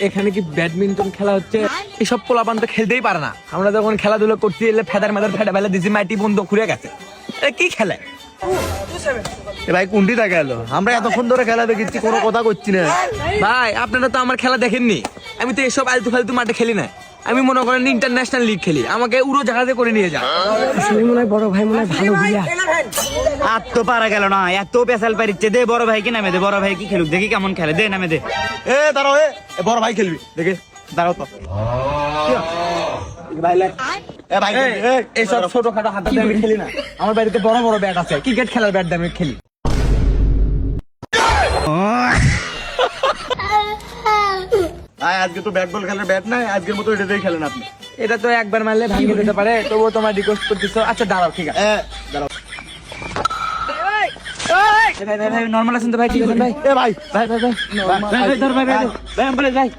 এখানে কি ব্যাডমিন্টন খেলা হচ্ছে? এসব পোলাপান তো খেলতেই পারে না। আমরা যখন খেলাধুলো করতে এলে ফেদার মেদার ফেটে ফেলে দিছি, মাটি বন্ধ ঘুরে গেছে। কি খেলে ভাই কোনটি দেখা গেল? আমরা এতক্ষণ ধরে খেলা দেখেছি, কোনো কথা করছি না ভাই। আপনারা তো আমার খেলা দেখেননি। আমি তো এসব আলতু ফালতু মাঠে খেলি না। আমি মনে করেন ইন্টারন্যাশনাল লিগ খেলি। আমাকে উড়োজাহাজে করে নিয়ে যা। মনে হয় বড় ভাই মনে হয় ভালো বুঝা। আর তো পারা গেল না, এত পেশাল পারিচ্ছে। দে বড় ভাই কি নামে দে, বড় ভাই কি খেলুক দেখি কেমন খেলে। দে নামে দে। দাঁড়াও, বড় ভাই খেলবি দেখে, দাঁড়াও তো ভাই। এসব ছোটখাটো হাত দিয়ে আমি খেলি না। আমার বাড়িতে বড় বড় ব্যাট আছে, ক্রিকেট খেলার ব্যাট দিয়ে আমি খেলি। আজকে তো ব্যাট বল খেলার ব্যাট নাই, আজকের মতো এটাতেই খেলেন আপনি। এটা তো একবার মারলে ভাঙে যেতে পারে, তবুও তোমার রিকোয়েস্ট করতেছো। আচ্ছা দাঁড়াও, ঠিক আছে দাঁড়াও ভাই নর্মাল আছেন তো ভাই? ঠিক আছে ভাই। ভাই ভাই ভাই ভাই ভাই ভাই ভাই ভাই